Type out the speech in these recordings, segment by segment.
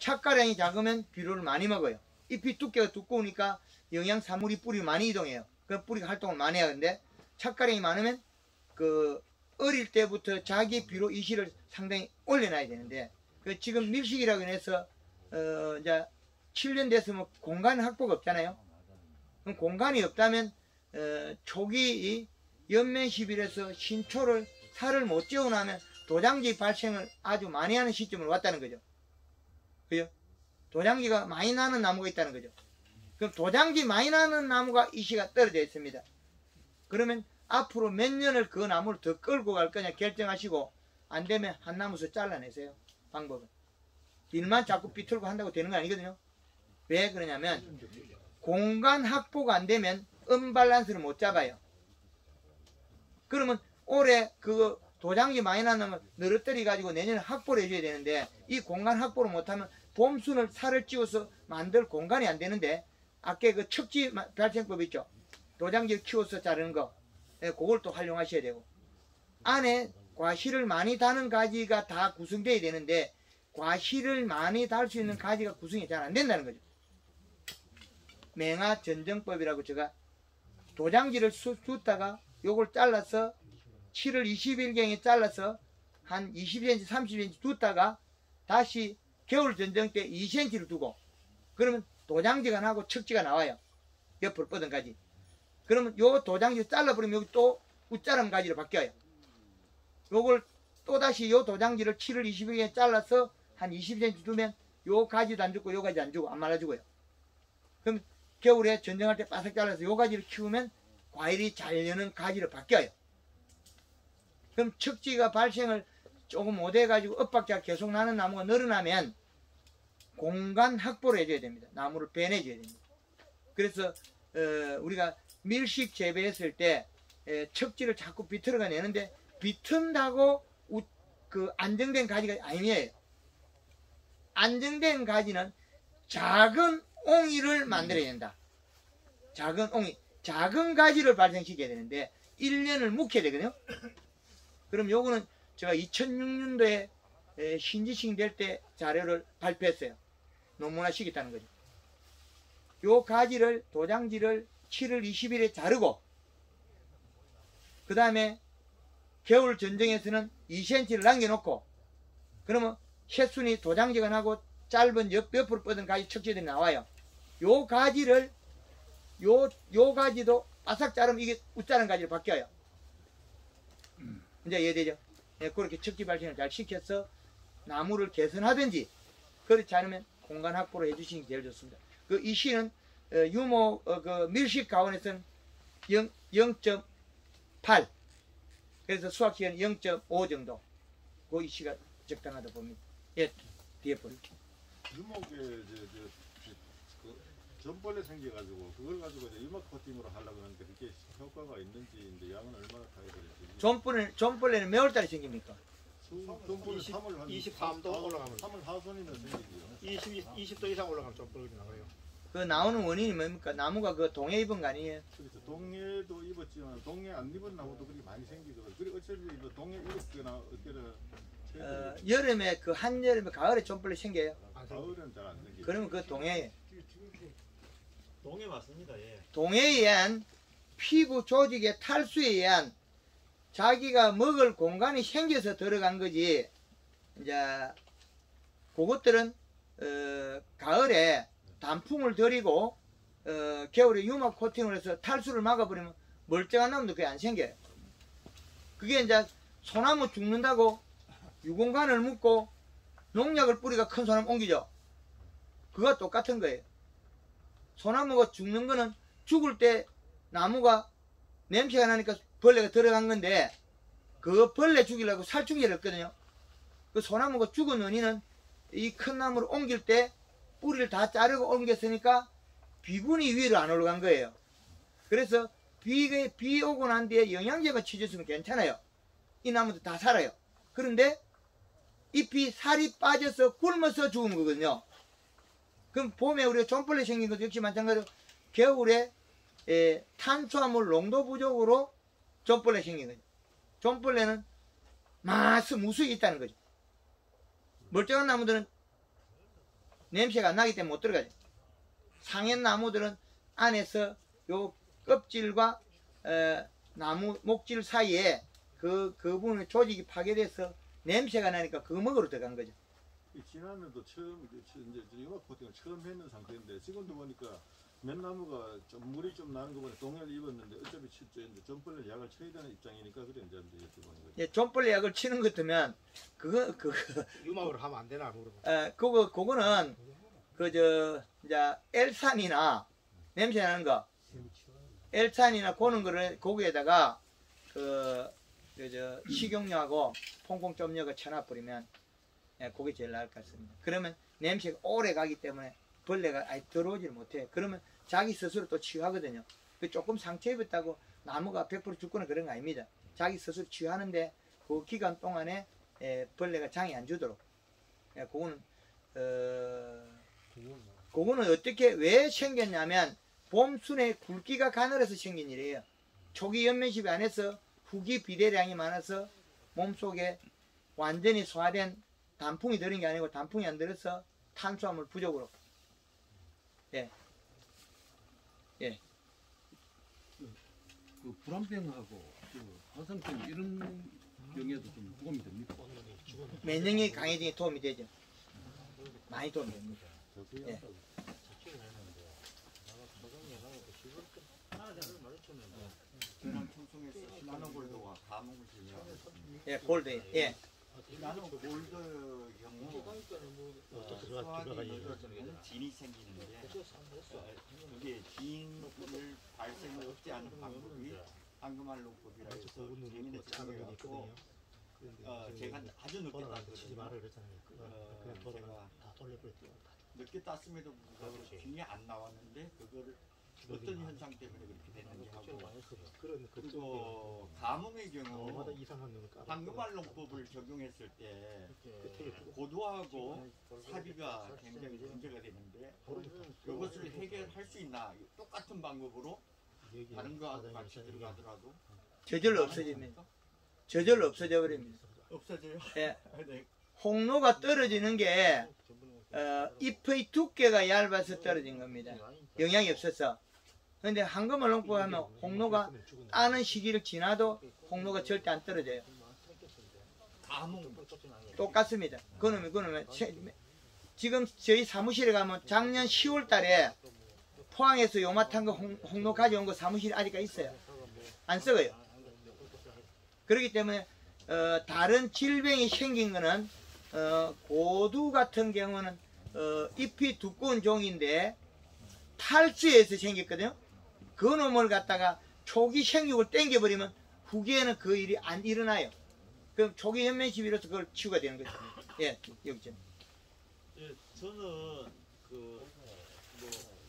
착가량이 작으면 비료를 많이 먹어요. 잎이 두께가 두꺼우니까 영양사물이 뿌리 많이 이동해요. 그 뿌리가 활동을 많이 하는데 착가량이 많으면 그 어릴 때부터 자기 비료 이시를 상당히 올려놔야 되는데 그 지금 밀식이라고 해서 이제 7년 됐으면 공간 확보가 없잖아요. 그럼 공간이 없다면 초기 연면 시빌에서 신초를 살을 못 찌우고 나면 도장지 발생을 아주 많이 하는 시점으로 왔다는 거죠. 그죠? 도장지가 많이 나는 나무가 있다는 거죠. 그럼 도장지 많이 나는 나무가 이시가 떨어져 있습니다. 그러면 앞으로 몇 년을 그 나무를 더 끌고 갈 거냐 결정하시고 안 되면 한 나무서 잘라내세요. 방법은. 일만 자꾸 비틀고 한다고 되는 거 아니거든요. 왜 그러냐면 공간 확보가 안 되면 언밸런스를 못 잡아요. 그러면 올해 그 도장지 많이 나는 걸 늘어뜨려 가지고 내년에 확보를 해줘야 되는데 이 공간 확보를 못하면 봄순을 살을 찌워서 만들 공간이 안 되는데 아까 그 척지 발생법 있죠. 도장지를 키워서 자르는 거 그걸 또 활용하셔야 되고 안에 과실을 많이 다는 가지가 다 구성돼야 되는데 과실을 많이 달 수 있는 가지가 구성이 잘 안 된다는 거죠. 맹화 전정법이라고 제가 도장지를 숫다가 요걸 잘라서 7월 20일경에 잘라서 한 20cm 30cm 뒀다가 다시 겨울 전정 때 2cm를 두고 그러면 도장지가 나고 척지가 나와요. 옆으로 뻗은 가지. 그러면 요 도장지 잘라버리면 여기 또 웃자람 가지로 바뀌어요. 요걸 또다시 요 도장지를 7월 20일에 잘라서 한 20cm 두면 요 가지도 안 죽고 요 가지 안 죽고 안 말라주고요. 그럼 겨울에 전정할 때 바삭 잘라서 요 가지를 키우면 과일이 잘 여는 가지로 바뀌어요. 그럼 척지가 발생을 조금 못해가지고 엇박자가 계속 나는 나무가 늘어나면 공간 확보를 해줘야 됩니다. 나무를 빼내줘야 됩니다. 그래서 우리가 밀식 재배했을 때 척지를 자꾸 비틀어가 내는데 비튼다고 그 안정된 가지가 아니에요. 안정된 가지는 작은 옹이를 만들어야 된다. 작은 옹이, 작은 가지를 발생시켜야 되는데 1년을 묵혀야 되거든요. 그럼 요거는 제가 2006년도에 신지식 될 때 자료를 발표했어요. 논문화시켰다는 거죠. 요 가지를 도장지를 7월 20일에 자르고 그 다음에 겨울 전정에서는 2cm를 남겨놓고 그러면 햇순이 도장지가 나고 짧은 옆으로 뻗은 가지 척지들이 나와요. 요 가지를 요 가지도 바삭 자르면 이게 웃자는 가지로 바뀌어요. 이제 이해되죠? 예, 그렇게 척지 발생을 잘 시켜서 나무를 개선하든지 그렇지 않으면 공간 확보를 해주시는 게 제일 좋습니다. 그 이 시는 유모 그 밀식 가온에서는 0.8 그래서 수학 시간은 0.5 정도 그 이 시가 적당하다 봅니다. 예, 뒤에 볼게요. 유목에 그 전벌레 생겨가지고 그걸 가지고 이제 유목 코팅으로 하려고 하는데 그게 효과가 있는지 이제 양은 얼마나 타야 될지. 존벌레는 몇월달에 생깁니까? 전벌레 3월 한 23도 올라가면 3월 하순이면 생기지요. 20도 이상 올라가면 좀 벌어지 나가요. 그 나오는 원인이 뭡니까? 나무가 그 동해 입은 거 아니에요? 그래서 동해도 입었지만 동해 안 입은 나무도 그렇게 많이 생기더라고요. 그리고 어차피 뭐 동해 입었거나 어때는 여름에 그 한여름에 가을에 존벌레 생겨요? 가을은 잘 안 생기죠. 그러면 그 동해 동해 맞습니다. 예. 동해에 의한 피부 조직의 탈수에 의한 자기가 먹을 공간이 생겨서 들어간 거지. 이제 그것들은 가을에 단풍을 들이고 겨울에 유막 코팅을 해서 탈수를 막아버리면 멀쩡한 나무도 그게 안 생겨요. 그게 이제 소나무 죽는다고 유공간을 묻고 농약을 뿌리가 큰 소나무 옮기죠. 그거 똑같은 거예요. 소나무가 죽는 거는 죽을 때 나무가 냄새가 나니까 벌레가 들어간 건데 그 벌레 죽이려고 살충제를 했거든요. 그 소나무가 죽은 원인은 이 큰 나무를 옮길 때 뿌리를 다 자르고 옮겼으니까 비군이 위로 안 올라간 거예요. 그래서 비 오고 난 뒤에 영양제만 치줬으면 괜찮아요. 이 나무도 다 살아요. 그런데 잎이 살이 빠져서 굶어서 죽은 거거든요. 그럼 봄에 우리가 존벌레 생긴 것도 역시 마찬가지로 겨울에 탄수화물 농도 부족으로 존벌레 생긴 거죠. 존벌레는 무수히 있다는 거죠. 멀쩡한 나무들은 냄새가 안 나기 때문에 못 들어가죠. 상했나무들은 안에서 요 껍질과 나무 목질 사이에 그 부분의 조직이 파괴돼서 냄새가 나니까 그 먹으러 들어간 거죠. 지난해도 처음 이제 유막 코팅을 처음 했는 상태인데 지금도 보니까 맨나무가 좀 물이 좀 나는 거 보니 동해를 입었는데 어차피 이제 점벌레 약을 쳐야 되는 입장이니까 그래 이제 여쭤보는 거죠. 예, 좀벌레 약을 치는 것 같으면 그거 유막으로 하면 안 되나 물어봐. 그거는 그저 이제 엘산이나 냄새 나는 거 엘산이나 고는 거를 거기에다가 그저 식용유하고 퐁퐁 좀 넣어 쳐놔 버리면 그게 제일 나을 것 같습니다. 그러면 냄새가 오래 가기 때문에 벌레가 아예 들어오질 못해. 그러면 자기 스스로 또 치유하거든요. 조금 상처 입었다고 나무가 100% 죽거나 그런 거 아닙니다. 자기 스스로 치유하는데 그 기간 동안에 벌레가 장애 안 주도록. 그거는 어떻게 왜 생겼냐면 봄순에 굵기가 가늘어서 생긴 일이에요. 초기 연면시비 안에서 후기 비대량이 많아서 몸속에 완전히 소화된 단풍이 들은 게 아니고 단풍이 안 들어서 탄수화물 부족으로. 예. 예. 그 불안병하고 그 화상병 이런 병에도 좀 도움이 됩니까? 면역력이 강해지는 도움이 되죠. 많이 도움이 됩니다. 예. 지난 청송에서 신한원 골드와 가뭄을 제외하고 예, 골드. 예. 신한원 골드 경우 수확이 늦어지면 진이 생기는데 그게 진을 발생을 억제하는 방법이 황금알농법이라 해서 재미는 생겨갖고 제가 아주 늦게 땄거든요. 제가 늦게 땄음에도 불구하고 진이 안 나왔는데 그거를 어떤 현상 때문에 그렇게 됐는지 하고 그리고 가뭄의 경우 황금알농법을 적용했을 때 고도하고 사비가 굉장히 문제가 되는데 이것을 해결할 수 있나 똑같은 방법으로 다른 거하고 같이 들어가더라도 저절로 없어집니다. 저절로 없어져 버립니다. 없어져요? 예. 네. 홍로가 떨어지는 게 잎의 두께가 얇아서 떨어진 겁니다. 영양이 없어서. 근데 황금알농법 하면 홍로가 따는 시기를 지나도 홍로가 절대 안 떨어져요. 똑같습니다. 그놈이 지금 저희 사무실에 가면 작년 10월 달에 포항에서 요마탄 거 홍로 가져온 거 사무실에 아직까지 있어요. 안 썩어요. 그렇기 때문에 다른 질병이 생긴 거는 고두 같은 경우는 잎이 두꺼운 종인데 탈수해서 생겼거든요. 그 놈을 갖다가 초기 생육을 땡겨버리면 후기에는 그 일이 안 일어나요. 그럼 초기 현면시비로서 그걸 치유가 되는 거죠. 예, 여기죠. 예, 저는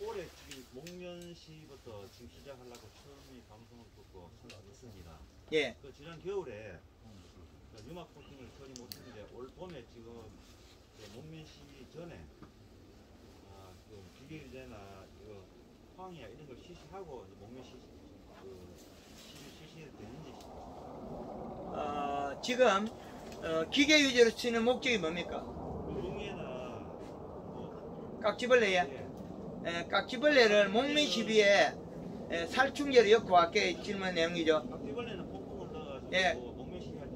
올해 지금 목련시부터 지금 시작하려고 처음에 방송을 듣고 생각했습니다. 예. 지난 겨울에 유막 코팅을 처리 못했는데 올 봄에 지금 목련시 전에 기계 유제나 황이야 이런 걸 실시하고 목련 실시 되는지. 지금 기계 유제로 쓰는 목적이 뭡니까? 용해나 깍지벌레야. 깍지벌레를 목면 시비에 살충제를 엮고 아까 질문 내용이죠. 깍지벌레는 퐁퐁을 넣어가지고 예. 목련 실시할 때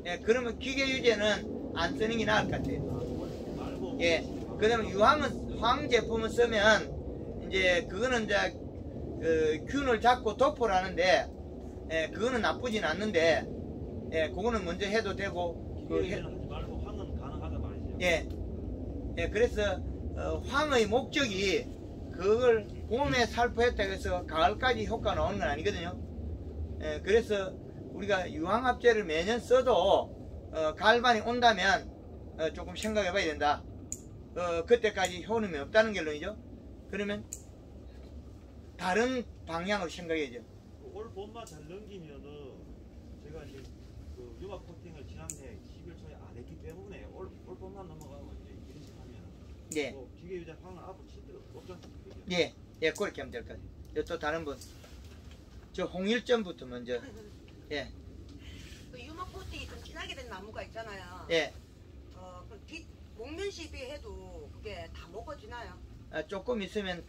예, 그러면 기계 유제는 안 쓰는 게 나을 것 같아요. 말고 예. 그다음에 황 제품을 쓰면 이제 그거는 이제 균을 잡고 도포하는데 그거는 나쁘진 않는데 그거는 먼저 해도 되고 기계는 하지 말고 황은 가능하다 말이죠. 예, 그래서 황의 목적이 그걸 봄에 살포했다고 해서 가을까지 효과가 나오는 건 아니거든요. 그래서 우리가 유황합제를 매년 써도 가을반이 온다면 조금 생각해 봐야 된다. 그때까지 효능이 없다는 결론이죠. 그러면 다른 방향으로 생각해야죠. 올 봄만 잘 넘기면은 제가 이제 그 유막 코팅을 지난해 12월 초에 안 했기 때문에 올 봄만 넘어가면 이제 이런 식으로 하면 예. 기계 유자 황은 앞으로 칠 필요 없지 않습니까? 예, 그렇게 하면 될 것 같아요. 또 다른 분. 저 홍일점부터 먼저. 예, 그 유막 코팅이 좀 진하게 된 나무가 있잖아요. 예, 그 목면 시비해도 그게 다 먹어지나요? 조금 있으면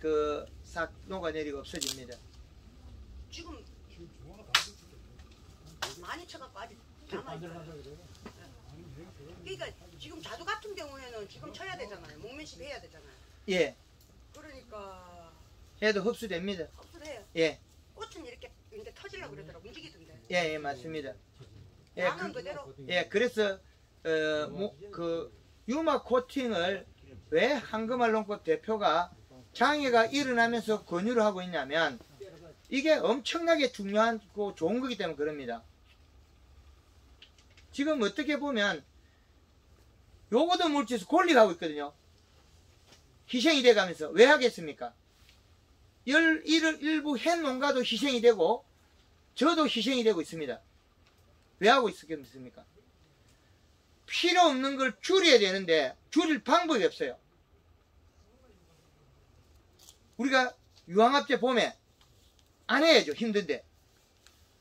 싹 녹아내리고 없어집니다. 지금 많이 쳐갖고 아직 남아있어요. 그러니까 지금 자두 같은 경우에는 지금 쳐야 되잖아요. 목면 시비 해야 되잖아요. 예, 그러니까 해도 흡수됩니다. 흡수해요. 예, 꽃은 이렇게 이제 터지려고 그러더라고. 움직이던데. 예, 예, 맞습니다. 예, 양은 그대로. 예, 그래서 유막 코팅을 왜 황금알롱꽃 대표가 장애가 일어나면서 권유를 하고 있냐면 이게 엄청나게 중요하고 좋은 거기 때문에 그럽니다. 지금 어떻게 보면 요거도 물질에서 권리가고 있거든요. 희생이 돼가면서 왜 하겠습니까? 일부 햇 농가도 희생이 되고 저도 희생이 되고 있습니다. 왜 하고 있겠습니까? 필요 없는 걸 줄여야 되는데 줄일 방법이 없어요. 우리가 유황합제 봄에 안 해야죠. 힘든데.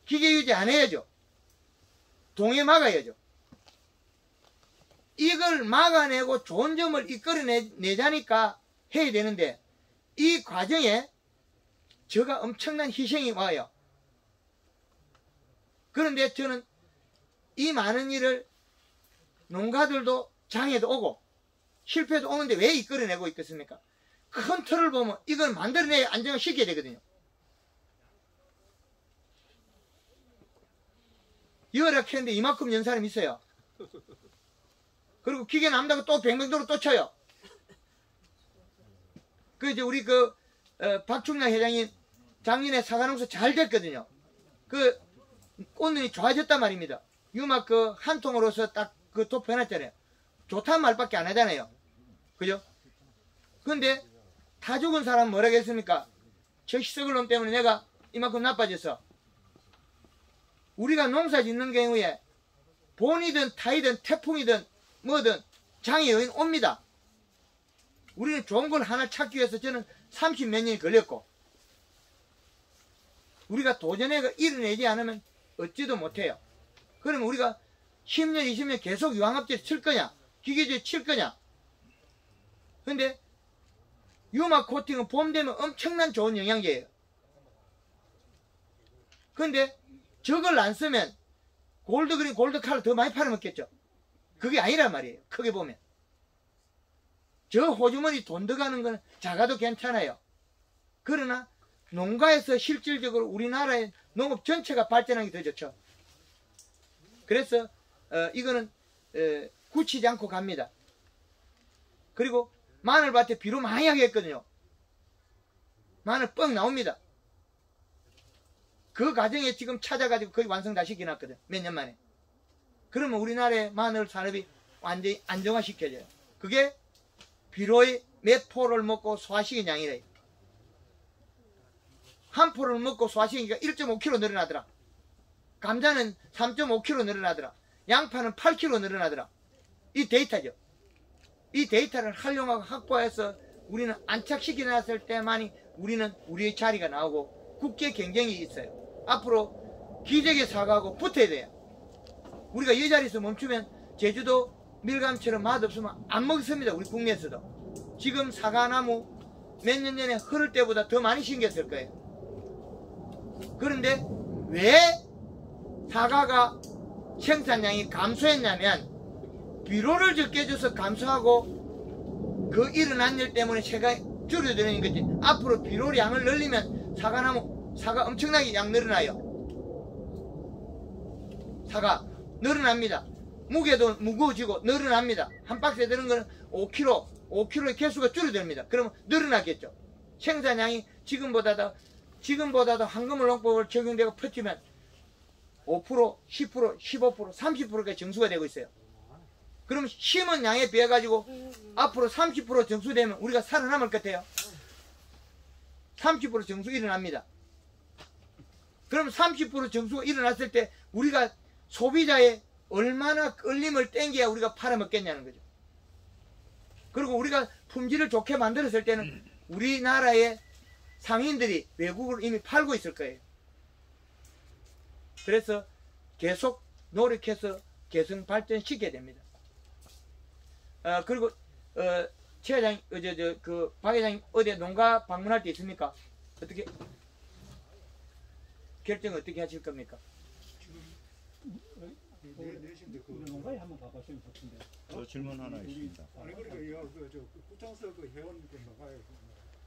기계 유지 안 해야죠. 동해 막아야죠. 이걸 막아내고 좋은 점을 이끌어내자니까 해야 되는데 이 과정에 저가 엄청난 희생이 와요. 그런데 저는 이 많은 일을 농가들도 장애도 오고 실패도 오는데 왜 이끌어내고 있겠습니까? 큰 틀을 보면 이걸 만들어내야 안정시켜야 되거든요. 열악했는데 이만큼 연 사람이 있어요. 그리고 기계 남다고 또 백명도로 또 쳐요. 이제 우리 박충량 회장님 작년에 사과농사 잘 됐거든요. 꽃눈이 좋아졌단 말입니다. 유막 한 통으로서 딱 도표해놨잖아요. 좋다는 말밖에 안 하잖아요. 그죠? 근데 다 죽은 사람 뭐라 했습니까? 저 희석을 놈 때문에 내가 이만큼 나빠졌어. 우리가 농사 짓는 경우에 본이든 타이든 태풍이든 뭐든 장애 요인 옵니다. 우리는 좋은 걸 하나 찾기 위해서 저는 30몇 년이 걸렸고 우리가 도전해 일어내지 않으면 얻지도 못해요. 그러면 우리가 10년 20년 계속 유황합제 칠 거냐 기계제 칠 거냐. 근데 유막 코팅은 봄 되면 엄청난 좋은 영양제예요. 근데 저걸 안 쓰면 골드그린 골드칼을 더 많이 팔아먹겠죠. 그게 아니란 말이에요. 크게 보면 저 호주머니 돈 들어가는 건 작아도 괜찮아요. 그러나 농가에서 실질적으로 우리나라의 농업 전체가 발전하기 더 좋죠. 그래서 이거는 굳히지 않고 갑니다. 그리고 마늘밭에 비료 많이 하겠거든요. 마늘 뻥 나옵니다. 그 과정에 지금 찾아가지고 거의 완성 다 시켜놨거든. 몇 년 만에. 그러면 우리나라의 마늘 산업이 완전히 안정화시켜져요. 그게 비료의 몇 포를 먹고 소화시킨 양이래요. 한 포를 먹고 소화시키니까 1.5kg 늘어나더라. 감자는 3.5kg 늘어나더라. 양파는 8kg 늘어나더라. 이 데이터죠. 이 데이터를 활용하고 확보해서 우리는 안착시켜놨을 때만이 우리는 우리의 자리가 나오고 국제 경쟁이 있어요. 앞으로 기적의 사과하고 붙어야 돼요. 우리가 이 자리에서 멈추면 제주도 밀감처럼 맛없으면 안 먹습니다. 우리 국내에서도. 지금 사과나무 몇 년 전에 흐를 때보다 더 많이 심겼을 거예요. 그런데 왜 사과가 생산량이 감소했냐면 비료를 적게 줘서 감소하고 그 일어난 일 때문에 새가 줄어드는 거지. 앞으로 비료량을 늘리면 사과 엄청나게 양 늘어나요. 사과 늘어납니다. 무게도 무거워지고 늘어납니다. 한 박스에 드는 거는 5kg의 개수가 줄어듭니다. 그러면 늘어나겠죠. 생산량이 지금보다도 황금물농법을 적용되고 퍼지면 5%, 10%, 15%, 30%까지 정수가 되고 있어요. 그러면 심은 양에 비해 가지고 앞으로 30% 정수되면 우리가 살아남을 것 같아요. 30% 정수 일어납니다. 그럼 30% 정수가 일어났을 때 우리가 소비자의 얼마나 끌림을 땡겨야 우리가 팔아먹겠냐는 거죠. 그리고 우리가 품질을 좋게 만들었을 때는 우리나라의 상인들이 외국을 이미 팔고 있을 거예요. 그래서 계속 노력해서 개성 발전시켜야 됩니다. 그리고 최 회장, 박 회장님 어디 농가 방문할 때 있습니까? 어떻게 결정 어떻게 하실 겁니까? 농가에 한번 가보시면 좋던데. 저 질문 하나 있습니다. 아니 그러니까 저 구청서 그 회원 그 농가에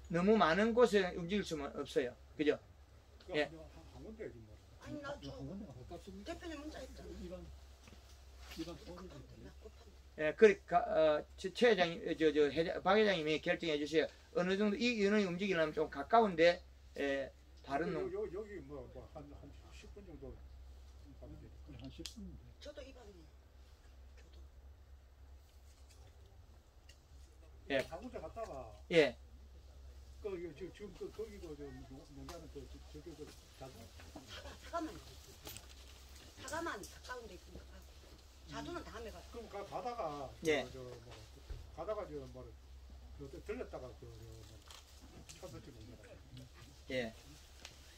너무 많은 곳에 움직일 수는 없어요. 그죠? 예. 한 군데 뭐. 아니 나저 한 군데 가깝습니다. 대표님 문자 했잖아. 이런 소리지. 예, 그러니까 최 회장님, 박 회장님이 결정해 주세요. 어느 정도 이 인원이 움직이려면 좀 가까운데 다른 농. 여기 뭐한 10분 정도 가면 돼. 한 10분. 저도 이방이에요. 교도. 예. 사구자 갔다가 예, 지금 거기고 저 농가는 저기 사과만 가까운 데 있으니까 가고. 자두는 다음에 가요. 그럼 가다가 예. 가다가 들렸다가 차서 지금 예,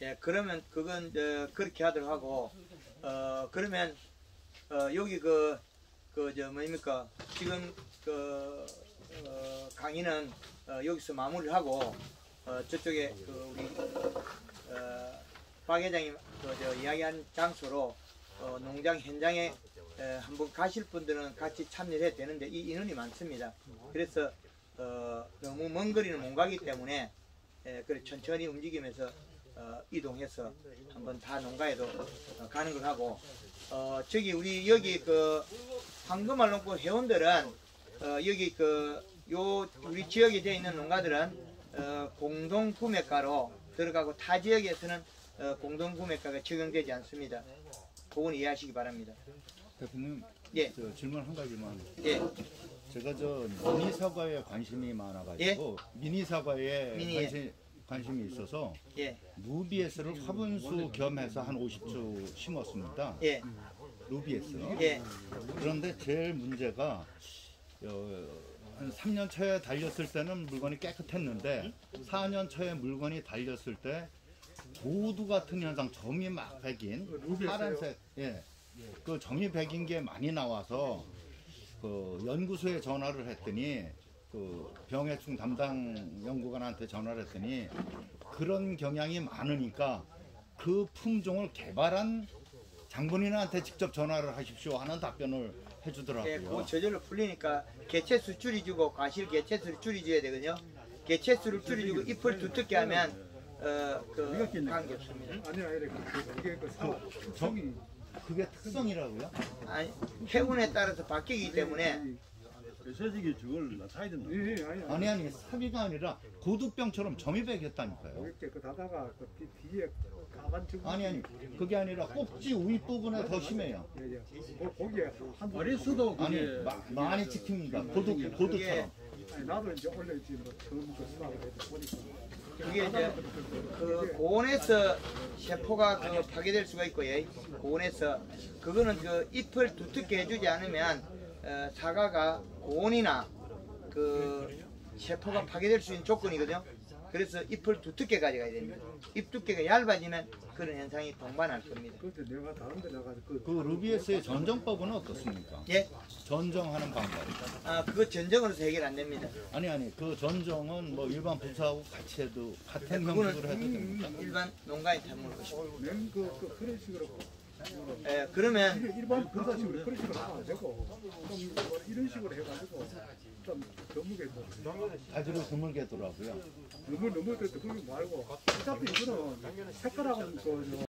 예. 그러면 그건 그렇게 하도록 하고 그러면 여기 뭡니까 지금 강의는 여기서 마무리를 하고 저쪽에 우리 박 회장님 이야기한 장소로 농장 현장에 한번 가실 분들은 같이 참여를 해야 되는데 이 인원이 많습니다. 그래서 너무 먼 거리는 못 가기 때문에 그래 천천히 움직이면서 이동해서 한번 다 농가에도 가는 걸 하고 저기 우리 여기 황금알 농구 회원들은 여기 우리 지역에 되어 있는 농가들은 공동 구매가로 들어가고 타 지역에서는 공동 구매가가 적용되지 않습니다. 그건 이해하시기 바랍니다. 대표님, 예. 저 질문 한 가지만. 예. 제가 저 미니 사과에 관심이 많아가지고 미니 사과에 관심이 있어서 예. 루비에스를 화분수 겸해서 한 50주 심었습니다. 예. 루비에스. 예. 그런데 제일 문제가 한 3년 차에 달렸을 때는 물건이 깨끗했는데 4년 차에 물건이 달렸을 때 도두 같은 현상, 점이 막 백인 파란색, 예, 그 점이 백인 게 많이 나와서 그 연구소에 전화를 했더니 그 병해충 담당 연구관한테 전화를 했더니 그런 경향이 많으니까 그 품종을 개발한 장본인한테 직접 전화를 하십시오 하는 답변을 해주더라고요. 예, 그 저절로 풀리니까 개체수 줄여주고 과실 개체수를 줄여줘야 되거든요. 개체수를 줄여주고 잎을 두텁게 하면 관계 없습니다. 아니 이게 특성이 그게 특성이라고요? 아니, 해운에 따라서 바뀌기 때문에 세직이 저걸 나타야 된다. 아니 사비가 아니라 고두병처럼 점이 백했다니까요. 이렇게 다다가 뒤에 가만 좀 아니 그게 아니라 꼭지 윗부분에 더 심해요. 거기에 한 머리수도 아니 그게 많이 찍힙니다. 고두처럼. 아니 나도 이제 원래 지금 처음 그 수학을 해서 보니까 그게 이제 고온에서 세포가 파괴될 수가 있고요. 고온에서 그거는 잎을 두텁게 해주지 않으면 사과가 고온이나 세포가 파괴될 수 있는 조건이거든요. 그래서 잎을 두텁게 가져가야 됩니다. 잎 두께가 얇아지면 그런 현상이 동반할 겁니다. 그때 내가 다른데 나가서 그 루비에스의 전정법은 어떻습니까? 예? 전정하는 방법. 그거 전정으로서 해결 안 됩니다. 아니 그 전정은 뭐 일반 부사하고 같이 해도 같은 그거는 형식으로 해도 됩니까? 일반 농가에 담을 것이고. 그런 식으로 예, 그러면 일반 부사식으로 그런 식으로 하면 안 되고 좀 이런 식으로 해가지고 좀 드물게 아주 드물게더라고요. 너무 그렇게 말고 어차피 이거는 색깔하고